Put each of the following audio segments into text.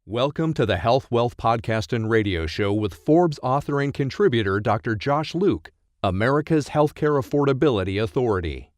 Welcome to the Health Wealth Podcast and Radio Show with Forbes author and contributor Dr. Josh Luke, America's Healthcare Affordability Authority.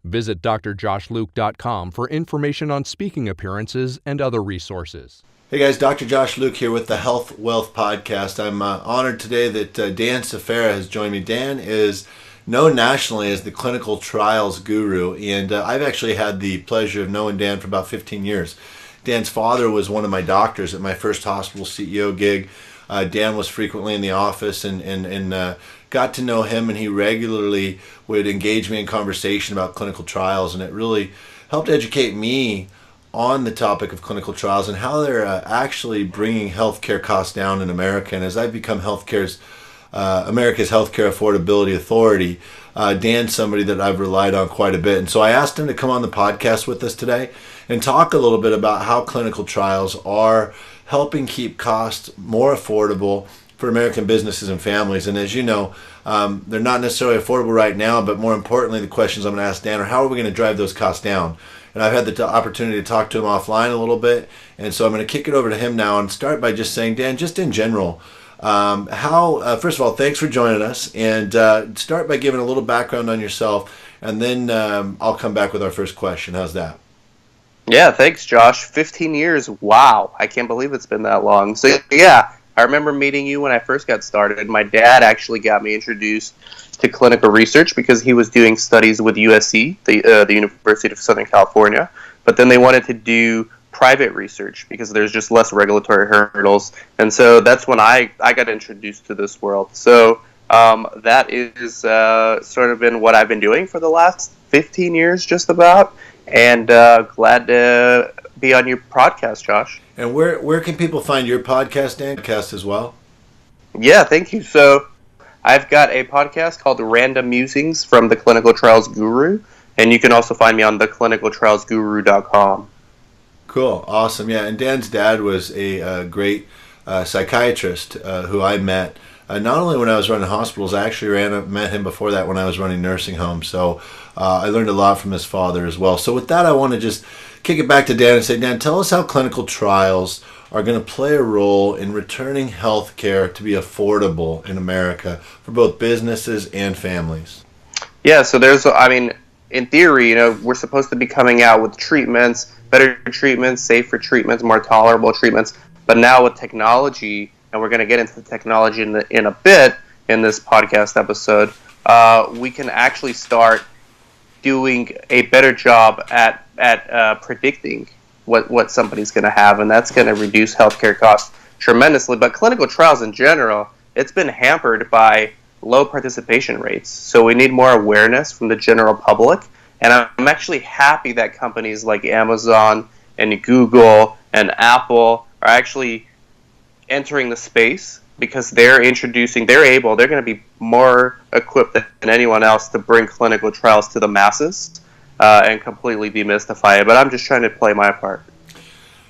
Visit drjoshluke.com for information on speaking appearances and other resources. Hey guys, Dr. Josh Luke here with the Health Wealth Podcast. I'm honored today that Dan Safera has joined me. Dan is known nationally as the clinical trials guru, and I've actually had the pleasure of knowing Dan for about 15 years. Dan's father was one of my doctors at my first hospital CEO gig. Dan was frequently in the office and got to know him, and he regularly would engage me in conversation about clinical trials, and it really helped educate me on the topic of clinical trials and how they're actually bringing healthcare costs down in America. And as I've become America's Healthcare Affordability Authority, Dan's somebody that I've relied on quite a bit. And so I asked him to come on the podcast with us today and talk a little bit about how clinical trials are helping keep costs more affordable for American businesses and families. And as you know, they're not necessarily affordable right now, but more importantly, the questions I'm going to ask Dan are how are we going to drive those costs down? And I've had the opportunity to talk to him offline a little bit, and so I'm going to kick it over to him now and start by just saying, Dan, just in general, first of all, thanks for joining us, and start by giving a little background on yourself, and then I'll come back with our first question. How's that? Yeah, thanks, Josh. 15 years. Wow. I can't believe it's been that long. So, yeah, I remember meeting you when I first got started. My dad actually got me introduced to clinical research because he was doing studies with USC, the University of Southern California. But then they wanted to do private research because there's just less regulatory hurdles. And so that's when I got introduced to this world. So that is sort of been what I've been doing for the last 15 years, just about. And glad to be on your podcast, Josh. And where can people find your podcast, Dan? Podcast as well? Yeah, thank you. So I've got a podcast called Random Musings from the Clinical Trials Guru, and you can also find me on theclinicaltrialsguru.com. Cool. Awesome. Yeah, and Dan's dad was a great psychiatrist who I met not only when I was running hospitals. I actually met him before that when I was running nursing homes. So I learned a lot from his father as well. So with that, I want to just kick it back to Dan and say, Dan, tell us how clinical trials are going to play a role in returning health care to be affordable in America for both businesses and families. Yeah, so in theory, we're supposed to be coming out with treatments, better treatments, safer treatments, more tolerable treatments. But now with technology, and we're going to get into the technology in a bit in this podcast episode, we can actually start doing a better job at predicting what somebody's going to have, and that's going to reduce healthcare costs tremendously. But clinical trials in general, it's been hampered by low participation rates. So we need more awareness from the general public, and I'm actually happy that companies like Amazon and Google and Apple are actually entering the space because they're going to be more equipped than anyone else to bring clinical trials to the masses and completely demystify it. But I'm just trying to play my part.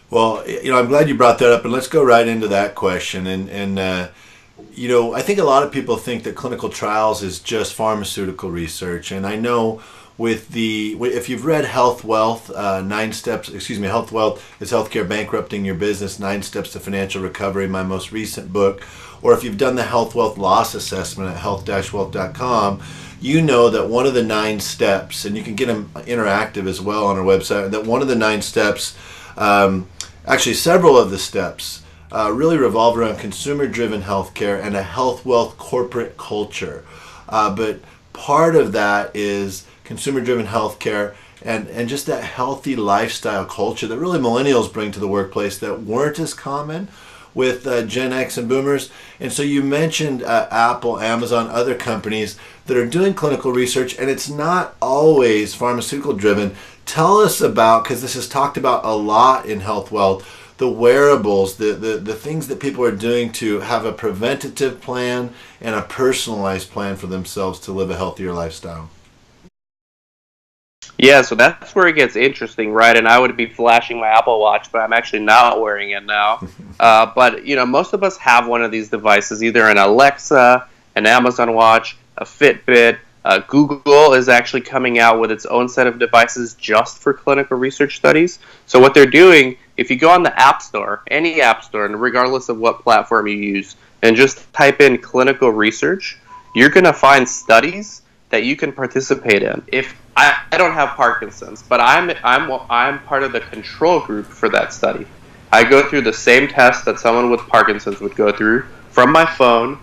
Well, I'm glad you brought that up, and let's go right into that question. And I think a lot of people think that clinical trials is just pharmaceutical research, and I know if you've read Health Wealth, Health Wealth is Healthcare Bankrupting Your Business, 9 Steps to Financial Recovery, my most recent book, or if you've done the Health Wealth Loss Assessment at health-wealth.com, you know that one of the 9 steps, and you can get them interactive as well on our website, that one of the 9 steps, actually several of the steps, really revolve around consumer-driven healthcare and a health wealth corporate culture. But part of that is consumer-driven healthcare and just that healthy lifestyle culture that really millennials bring to the workplace that weren't as common with Gen X and boomers. And so you mentioned Apple, Amazon, other companies that are doing clinical research, and it's not always pharmaceutical-driven. Tell us about, because this is talked about a lot in Health Wealth, the wearables, the things that people are doing to have a preventative plan and a personalized plan for themselves to live a healthier lifestyle. Yeah, so that's where it gets interesting, right? And I would be flashing my Apple Watch, but I'm actually not wearing it now. But, most of us have one of these devices, either an Alexa, an Amazon Watch, a Fitbit. Google is actually coming out with its own set of devices just for clinical research studies. So what they're doing if you go on the App Store, any App Store, and regardless of what platform you use, and just type in clinical research, you're going to find studies that you can participate in. If I don't have Parkinson's, but I'm part of the control group for that study. I go through the same test that someone with Parkinson's would go through from my phone.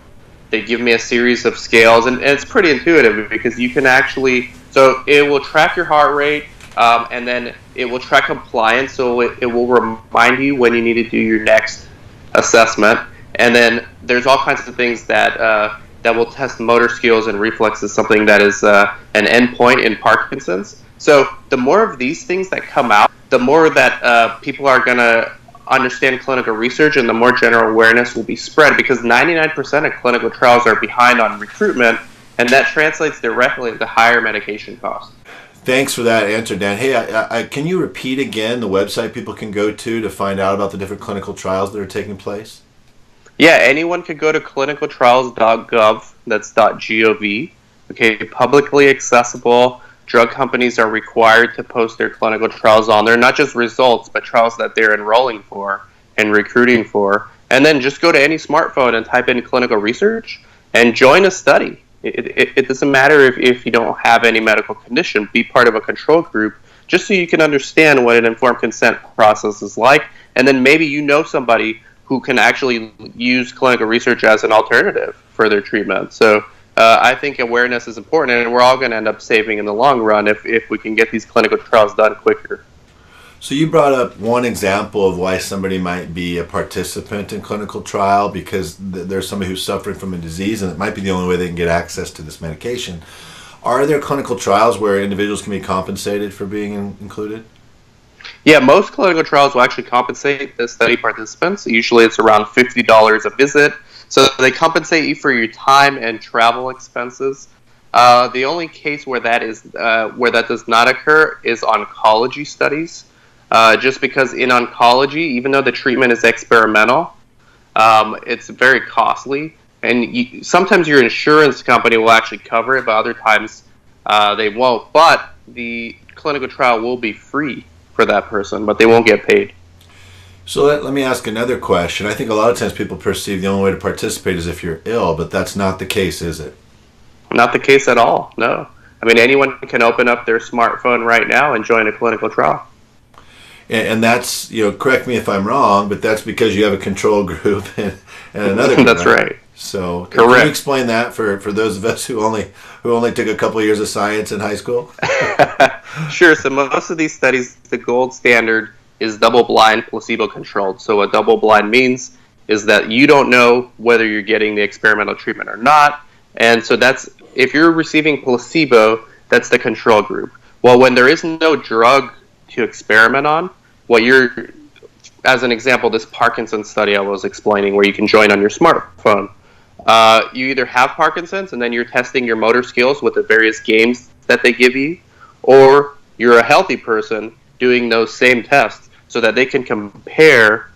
They give me a series of scales, and it's pretty intuitive because you can actually, so it will track your heart rate, and then it will track compliance, so it will remind you when you need to do your next assessment. And then there's all kinds of things that will test motor skills and reflexes, something that is an endpoint in Parkinson's. So the more of these things that come out, the more that people are going to understand clinical research, and the more general awareness will be spread, because 99% of clinical trials are behind on recruitment, and that translates directly into higher medication costs. Thanks for that answer, Dan. Hey, can you repeat again the website people can go to find out about the different clinical trials that are taking place? Yeah, anyone could go to clinicaltrials.gov, that's .gov. Okay, publicly accessible. Drug companies are required to post their clinical trials on there, not just results, but trials that they're enrolling for and recruiting for. And then just go to any smartphone and type in clinical research and join a study. It doesn't matter if you don't have any medical condition. Be part of a control group just so you can understand what an informed consent process is like. And then maybe you know somebody who can actually use clinical research as an alternative for their treatment. So I think awareness is important, and we're all going to end up saving in the long run if we can get these clinical trials done quicker. So you brought up one example of why somebody might be a participant in clinical trial, because there's somebody who's suffering from a disease, and it might be the only way they can get access to this medication. Are there clinical trials where individuals can be compensated for being included? Yeah, most clinical trials will actually compensate the study participants. Usually it's around $50 a visit. So they compensate you for your time and travel expenses. The only case where that does not occur is oncology studies. Just because in oncology, even though the treatment is experimental, it's very costly. And sometimes your insurance company will actually cover it, but other times they won't. But the clinical trial will be free for that person, but they won't get paid. So let me ask another question. I think a lot of times people perceive the only way to participate is if you're ill, but that's not the case, is it? Not the case at all, no. I mean, anyone can open up their smartphone right now and join a clinical trial. And that's, correct me if I'm wrong, but that's because you have a control group and another group. That's right. So correct. Can you explain that for those of us who only took a couple of years of science in high school? Sure. So most of these studies, the gold standard is double-blind, placebo-controlled. So what double-blind means is that you don't know whether you're getting the experimental treatment or not. And so if you're receiving placebo, that's the control group. Well, when there is no drug to experiment on, as an example, this Parkinson's study I was explaining where you can join on your smartphone. You either have Parkinson's and then you're testing your motor skills with the various games that they give you, or you're a healthy person doing those same tests so that they can compare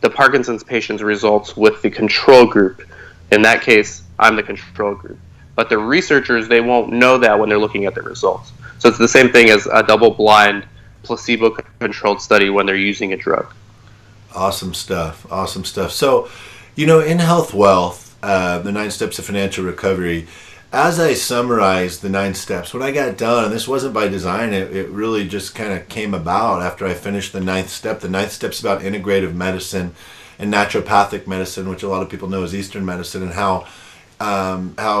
the Parkinson's patient's results with the control group. In that case, I'm the control group. But the researchers, they won't know that when they're looking at the results. So it's the same thing as a double-blind, placebo-controlled study when they're using a drug. Awesome stuff. So, in Health Wealth, the 9 steps of financial recovery, as I summarized the 9 steps, when I got done, and this wasn't by design, it really just kind of came about after I finished the 9th step. The 9th step's about integrative medicine and naturopathic medicine, which a lot of people know as Eastern medicine, and how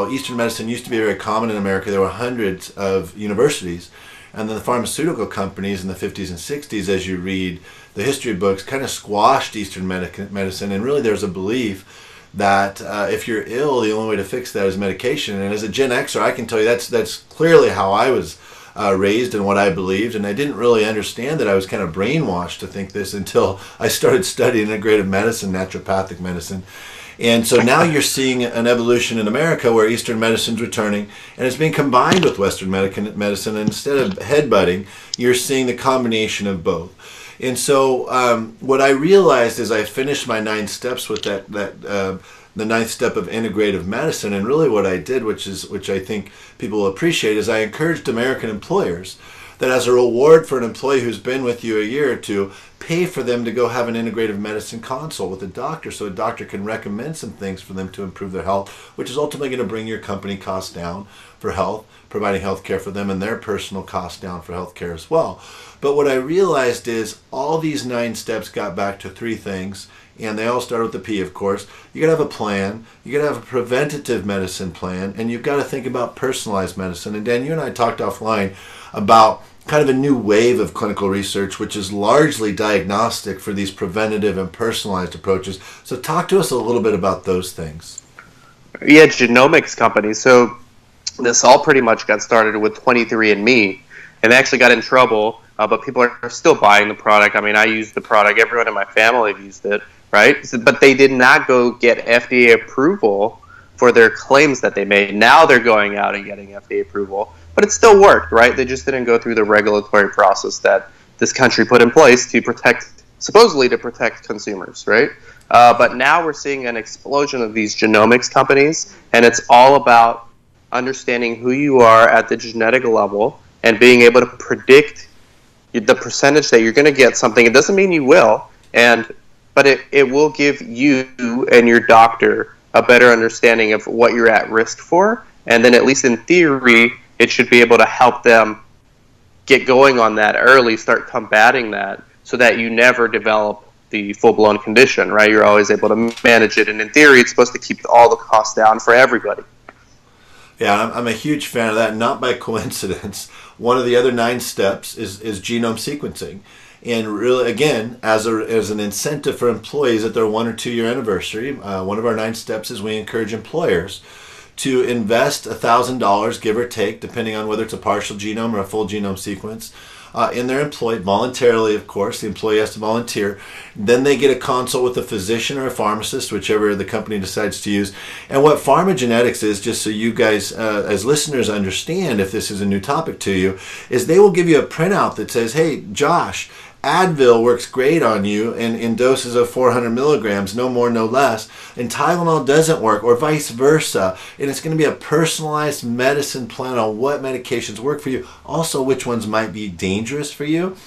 Eastern medicine used to be very common in America. There were hundreds of universities, and then the pharmaceutical companies in the 50s and 60s, as you read the history books, kind of squashed Eastern medicine, and really there's a belief that if you're ill, the only way to fix that is medication. And as a Gen Xer, I can tell you that's clearly how I was raised and what I believed, and I didn't really understand that I was kind of brainwashed to think this until I started studying integrative medicine, naturopathic medicine. And so now you're seeing an evolution in America where Eastern medicine's returning, and it's being combined with Western medicine, and instead of headbutting, you're seeing the combination of both. And so what I realized is I finished my 9 steps with the 9th step of integrative medicine, and really what I did, which I think people will appreciate, is I encouraged American employers that as a reward for an employee who's been with you a year or two, pay for them to go have an integrative medicine consult with a doctor, so a doctor can recommend some things for them to improve their health, which is ultimately going to bring your company costs down for health, providing health care for them, and their personal costs down for health care as well. But what I realized is all these 9 steps got back to 3 things, and they all start with the P, of course. You got to have a plan, you got to have a preventative medicine plan, and you've got to think about personalized medicine. And Dan, you and I talked offline about kind of a new wave of clinical research, which is largely diagnostic for these preventative and personalized approaches. So talk to us a little bit about those things. Yeah, genomics companies. So this all pretty much got started with 23andMe, and they actually got in trouble, but people are still buying the product. I mean, I use the product. Everyone in my family have used it, right? But they did not go get FDA approval for their claims that they made. Now they're going out and getting FDA approval. But it still worked, right? They just didn't go through the regulatory process that this country put in place to supposedly protect consumers, right? But now we're seeing an explosion of these genomics companies, and it's all about understanding who you are at the genetic level and being able to predict the percentage that you're going to get something. It doesn't mean you will, but it will give you and your doctor a better understanding of what you're at risk for, and then at least in theory, it should be able to help them get going on that early, start combating that, so that you never develop the full-blown condition, right? You're always able to manage it, and in theory, it's supposed to keep all the costs down for everybody. Yeah, I'm a huge fan of that, not by coincidence. One of the other 9 steps is genome sequencing. And really, again, as an incentive for employees at their 1 or 2 year anniversary, one of our 9 steps is we encourage employers to invest $1,000, give or take, depending on whether it's a partial genome or a full genome sequence, in their employee, voluntarily, of course. The employee has to volunteer. Then they get a consult with a physician or a pharmacist, whichever the company decides to use. And what pharmacogenetics is, just so you guys as listeners understand if this is a new topic to you, is they will give you a printout that says, hey, Josh, Advil works great on you in doses of 400 milligrams, no more, no less, and Tylenol doesn't work, or vice versa. And it's going to be a personalized medicine plan on what medications work for you, also which ones might be dangerous for you.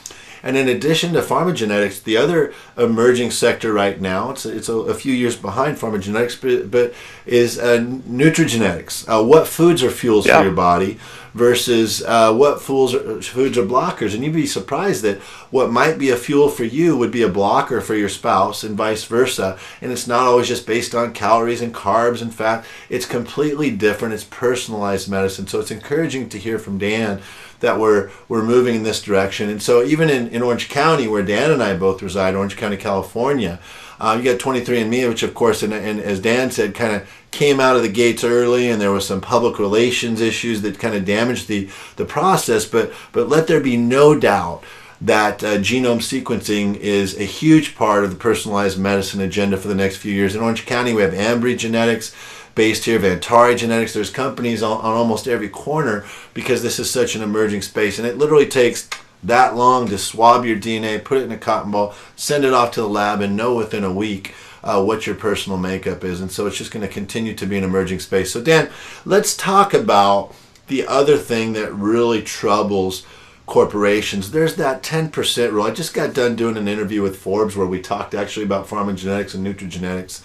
And in addition to pharmacogenetics, the other emerging sector right now, it's a few years behind pharmacogenetics, but is nutrigenetics. What foods are fuels for your body versus what foods are blockers. And you'd be surprised that what might be a fuel for you would be a blocker for your spouse, and vice versa. And it's not always just based on calories and carbs and fat. It's completely different. It's personalized medicine. So it's encouraging to hear from Dan that we're moving in this direction. And so even in Orange County, where Dan and I both reside, Orange County, California, you got 23andMe, which of course, and as Dan said, kind of came out of the gates early, and there was some public relations issues that kind of damaged the process. But let there be no doubt that genome sequencing is a huge part of the personalized medicine agenda for the next few years. In Orange County, we have Ambry Genetics, based here, Vantari Genetics. There's companies on almost every corner because this is such an emerging space, and it literally takes that long to swab your DNA, put it in a cotton ball, send it off to the lab, and know within a week what your personal makeup is. And so it's just going to continue to be an emerging space. So Dan, let's talk about the other thing that really troubles corporations. There's that 10% rule. I just got done doing an interview with Forbes where we talked actually about pharmacogenetics and nutrigenetics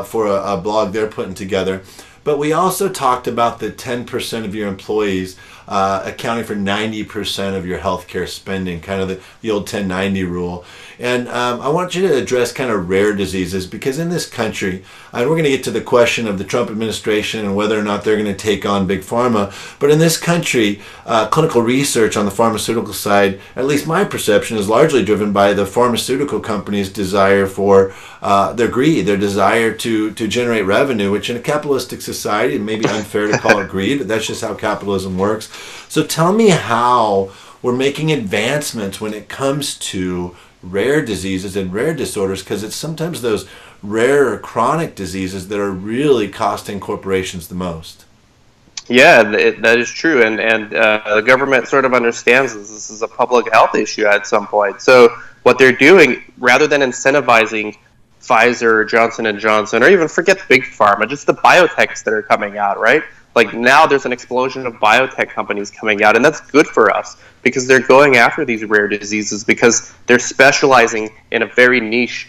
for a blog they're putting together. But we also talked about the 10% of your employees accounting for 90% of your healthcare spending, kind of the old 1090 rule. And I want you to address kind of rare diseases, because in this country, and we're going to get to the question of the Trump administration and whether or not they're going to take on big pharma, but in this country, clinical research on the pharmaceutical side, at least my perception, is largely driven by the pharmaceutical companies' desire for their greed, their desire to generate revenue, which in a capitalistic society, it may be unfair to call it greed, but that's just how capitalism works. So tell me how we're making advancements when it comes to rare diseases and rare disorders, because it's sometimes those rare or chronic diseases that are really costing corporations the most. Yeah, that is true, and the government sort of understands this is a public health issue at some point. So what they're doing, rather than incentivizing Pfizer or Johnson & Johnson, or even forget big pharma, just the biotechs that are coming out, right? like now there's an explosion of biotech companies coming out, and that's good for us because they're going after these rare diseases because they're specializing in a very niche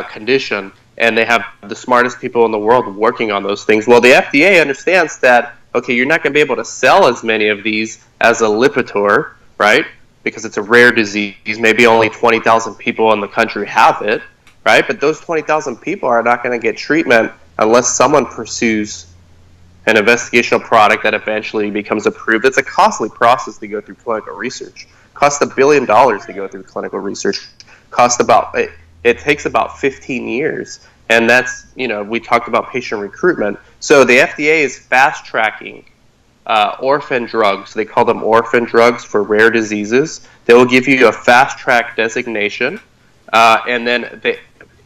condition, and they have the smartest people in the world working on those things. Well, the FDA understands that, okay, you're not going to be able to sell as many of these as a Lipitor, right? Because it's a rare disease. Maybe only 20,000 people in the country have it, right? But those 20,000 people are not going to get treatment unless someone pursues an investigational product that eventually becomes approved. It's a costly process to go through clinical research. It costs $1 billion to go through clinical research. It takes about 15 years. And that's, we talked about patient recruitment. So the FDA is fast-tracking orphan drugs. They call them orphan drugs for rare diseases. They will give you a fast-track designation, and then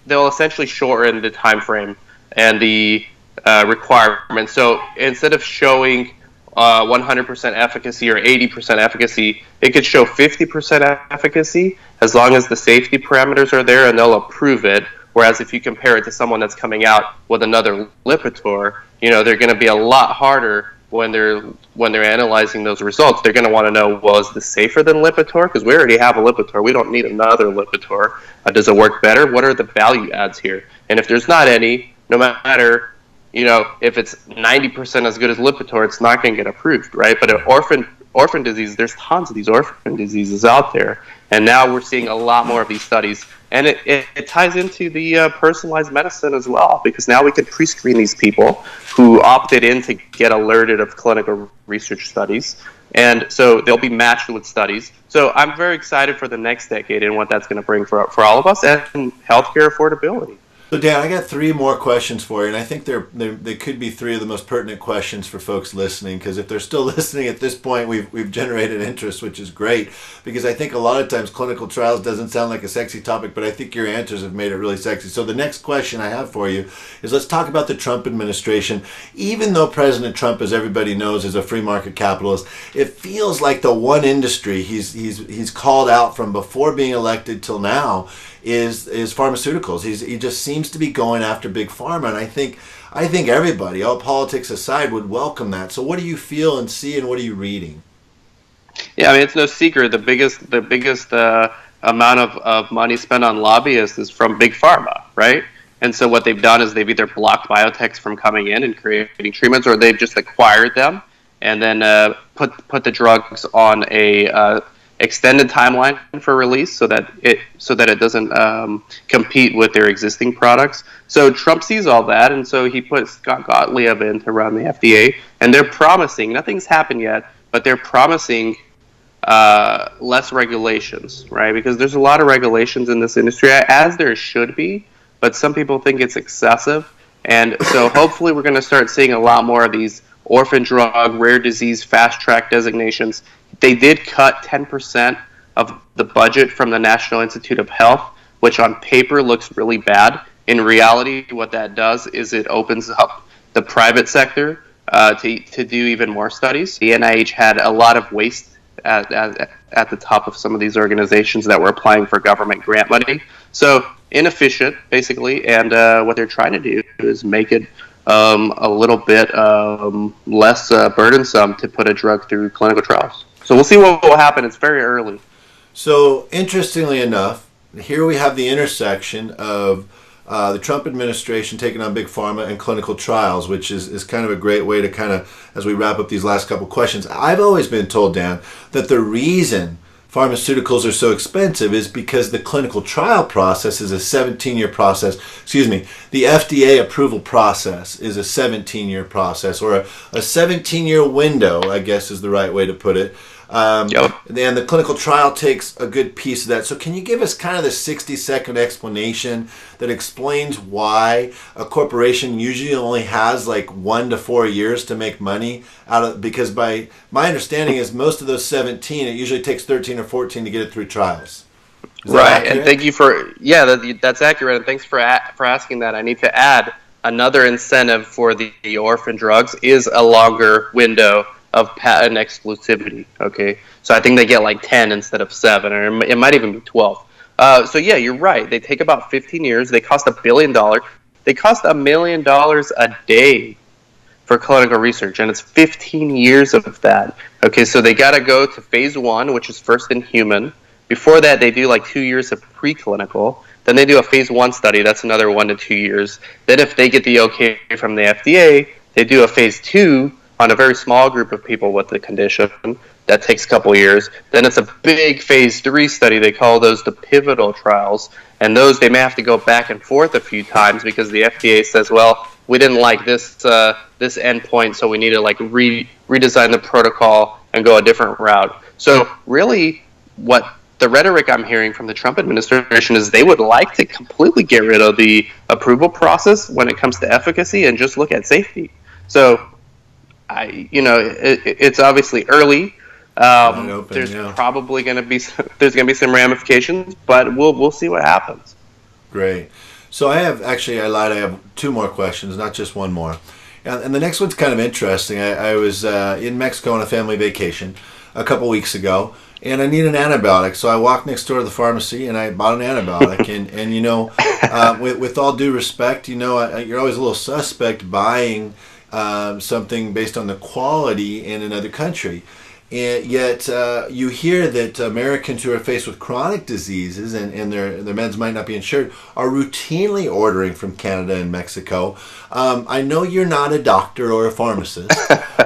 they'll essentially shorten the time frame and the requirements. So instead of showing 100% efficacy or 80% efficacy, it could show 50% efficacy as long as the safety parameters are there, and they'll approve it. Whereas if you compare it to someone that's coming out with another Lipitor, they're going to be a lot harder when they're analyzing those results. They're going to want to know, well, is this safer than Lipitor? Because we already have a Lipitor. We don't need another Lipitor. Does it work better? What are the value adds here? And if there's not any, no matter if it's 90% as good as Lipitor, it's not going to get approved, right? But an orphan disease, there's tons of these orphan diseases out there, and now we're seeing a lot more of these studies, and it ties into the personalized medicine as well, because now we can pre-screen these people who opted in to get alerted of clinical research studies, and so they'll be matched with studies. So I'm very excited for the next decade and what that's going to bring for all of us and healthcare affordability. So Dan, I got 3 more questions for you, and I think they could be 3 of the most pertinent questions for folks listening, because if they're still listening at this point, we've generated interest, which is great, because I think a lot of times clinical trials doesn't sound like a sexy topic, but I think your answers have made it really sexy. So the next question I have for you is, let's talk about the Trump administration. Even though President Trump, as everybody knows, is a free market capitalist, it feels like the one industry he's called out from before being elected till now is pharmaceuticals. He just seems to be going after big pharma, and I think everybody, all politics aside, would welcome that. So what do you feel and see, and what are you reading? Yeah, I mean, it's no secret the biggest amount of money spent on lobbyists is from big pharma, right? And so what they've done is they've either blocked biotechs from coming in and creating treatments, or they've just acquired them and then put the drugs on a extended timeline for release so that it doesn't compete with their existing products. So Trump sees all that, and so he put Scott Gottlieb in to run the FDA, and they're promising, nothing's happened yet, but they're promising less regulations, right? Because there's a lot of regulations in this industry, as there should be, but some people think it's excessive. And so hopefully we're going to start seeing a lot more of these orphan drug, rare disease, fast-track designations. They did cut 10% of the budget from the National Institute of Health, which on paper looks really bad. In reality, what that does is it opens up the private sector to do even more studies. The NIH had a lot of waste at the top of some of these organizations that were applying for government grant money. So inefficient, basically, and what they're trying to do is make it a little bit less burdensome to put a drug through clinical trials. So we'll see what will happen. It's very early. So interestingly enough, here we have the intersection of the Trump administration taking on big pharma and clinical trials, which is kind of a great way to kind of, as we wrap up these last couple questions. I've always been told, Dan, that the reason pharmaceuticals are so expensive is because the clinical trial process is a 17-year process. The FDA approval process is a 17-year process, or a 17-year window, I guess is the right way to put it. Yep. And the clinical trial takes a good piece of that. So can you give us kind of the 60-second explanation that explains why a corporation usually only has like 1 to 4 years to make money out of, because by my understanding is most of those 17, it usually takes 13 or 14 to get it through trials. Right, and thank you for, that's accurate, and thanks for asking that. I need to add another incentive for the orphan drugs is a longer window of patent exclusivity, okay? So I think they get like 10 instead of 7, or it might even be 12. So yeah, you're right. They take about 15 years. They cost $1 billion. They cost $1 million a day for clinical research, and it's 15 years of that. Okay, so they got to go to phase 1, which is first in human. Before that, they do like 2 years of preclinical. Then they do a phase 1 study. That's another 1 to 2 years. Then if they get the okay from the FDA, they do a phase 2 on a very small group of people with the condition. That takes a couple years. Then it's a big phase 3 study. They call those the pivotal trials. And those, they may have to go back and forth a few times because the FDA says, well, we didn't like this this endpoint, so we need to like redesign the protocol and go a different route. So really what the rhetoric I'm hearing from the Trump administration is they would like to completely get rid of the approval process when it comes to efficacy and just look at safety. So, it's obviously early. There's probably going to be some ramifications, but we'll see what happens. Great. So I lied. I have 2 more questions, not just one more. And the next one's kind of interesting. I was in Mexico on a family vacation a couple weeks ago, and I need an antibiotic. So I walked next door to the pharmacy and I bought an antibiotic. and with all due respect, you're always a little suspect buying something based on the quality in another country. And yet you hear that Americans who are faced with chronic diseases and their meds might not be insured are routinely ordering from Canada and Mexico. I know you're not a doctor or a pharmacist,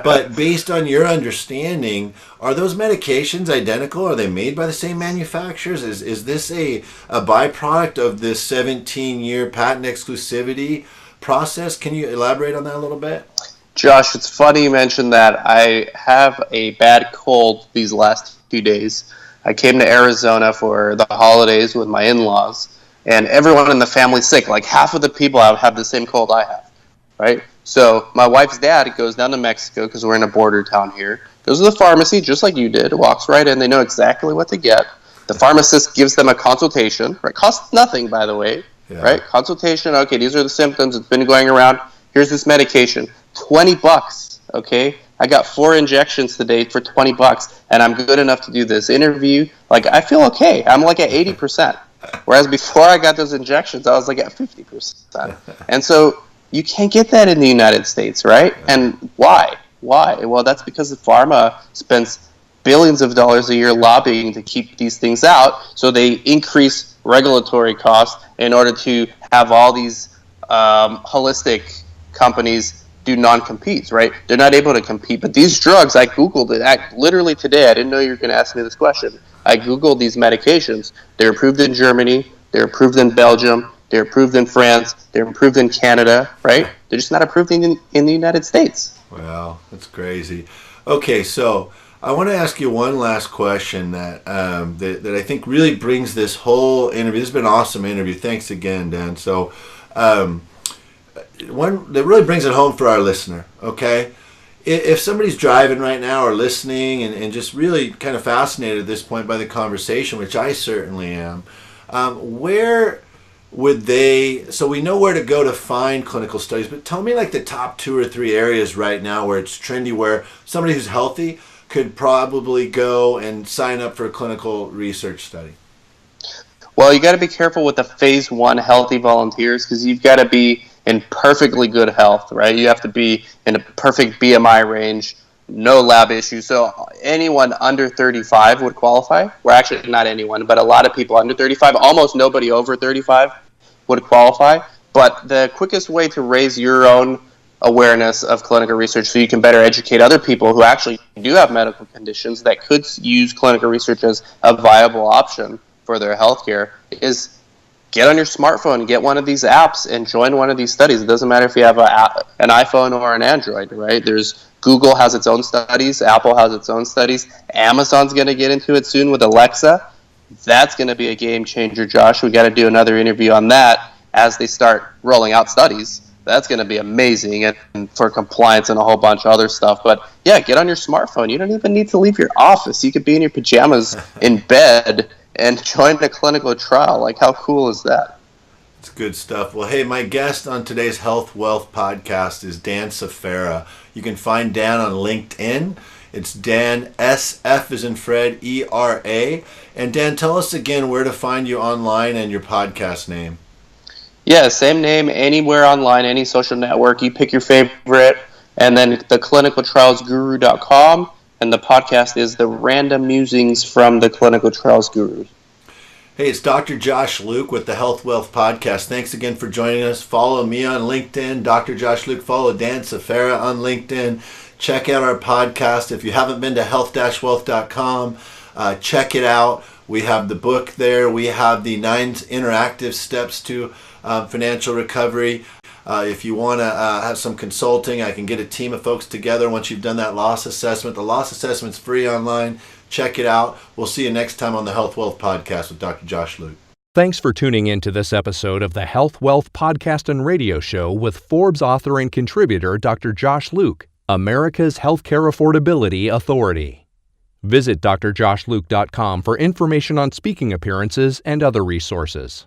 but based on your understanding, are those medications identical? Are they made by the same manufacturers? Is this a byproduct of this 17-year patent exclusivity process? Can you elaborate on that a little bit? Josh, it's funny you mentioned that. I have a bad cold these last 2 days. I came to Arizona for the holidays with my in-laws, and everyone in the family's sick. Like half of the people have the same cold I have, right? So my wife's dad goes down to Mexico because we're in a border town here, goes to the pharmacy just like you did, walks right in. They know exactly what to get. The pharmacist gives them a consultation, right? Costs nothing, by the way, right? Consultation, okay, these are the symptoms. It's been going around. Here's this medication. $20, okay? I got 4 injections today for $20, and I'm good enough to do this interview. Like, I feel okay. I'm like at 80%. Whereas before I got those injections, I was like at 50%. And so you can't get that in the United States, right? And why? Well, that's because the pharma spends billions of dollars a year lobbying to keep these things out, so they increase regulatory costs in order to have all these holistic companies do non-competes, right? They're not able to compete. But these drugs, I Googled it literally today. I didn't know you were going to ask me this question. I Googled these medications. They're approved in Germany. They're approved in Belgium. They're approved in France. They're approved in Canada, right? They're just not approved in the United States. Wow, that's crazy. Okay, so I want to ask you one last question that I think really brings this whole interview. This has been an awesome interview. Thanks again, Dan. So, one that really brings it home for our listener, okay? If somebody's driving right now or listening and just really kind of fascinated at this point by the conversation, which I certainly am, where would they, so we know where to go to find clinical studies, but tell me like the top 2 or 3 areas right now where it's trendy, where somebody who's healthy could probably go and sign up for a clinical research study. Well, you got to be careful with the phase 1 healthy volunteers because you've got to be in perfectly good health, right? You have to be in a perfect BMI range, no lab issues. So anyone under 35 would qualify. Well, actually, not anyone, but a lot of people under 35, almost nobody over 35 would qualify. But the quickest way to raise your own awareness of clinical research so you can better educate other people who actually do have medical conditions that could use clinical research as a viable option for their healthcare is get on your smartphone, get one of these apps, and join one of these studies. It doesn't matter if you have an iPhone or an Android, right? Google has its own studies. Apple has its own studies. Amazon's going to get into it soon with Alexa. That's going to be a game changer, Josh. We got to do another interview on that as they start rolling out studies. That's going to be amazing and for compliance and a whole bunch of other stuff. But yeah, get on your smartphone. You don't even need to leave your office. You could be in your pajamas in bed and join a clinical trial. Like, how cool is that? It's good stuff. Well, hey, my guest on today's Health Wealth podcast is Dan Safara. You can find Dan on LinkedIn. It's Dan, SF as in Fred, ERA. And Dan, tell us again where to find you online and your podcast name. Yeah, same name, anywhere online, any social network. You pick your favorite. And then the clinicaltrialsguru.com, and the podcast is the Random Musings from the Clinical Trials Guru. Hey, it's Dr. Josh Luke with the Health Wealth Podcast. Thanks again for joining us. Follow me on LinkedIn, Dr. Josh Luke. Follow Dan Safera on LinkedIn. Check out our podcast. If you haven't been to health-wealth.com, check it out. We have the book there. We have the 9 interactive steps to financial recovery. If you want to have some consulting, I can get a team of folks together once you've done that loss assessment. The loss assessment's free online. Check it out. We'll see you next time on the Health Wealth Podcast with Dr. Josh Luke. Thanks for tuning in to this episode of the Health Wealth Podcast and Radio Show with Forbes author and contributor Dr. Josh Luke, America's Healthcare Affordability Authority. Visit drjoshluke.com for information on speaking appearances and other resources.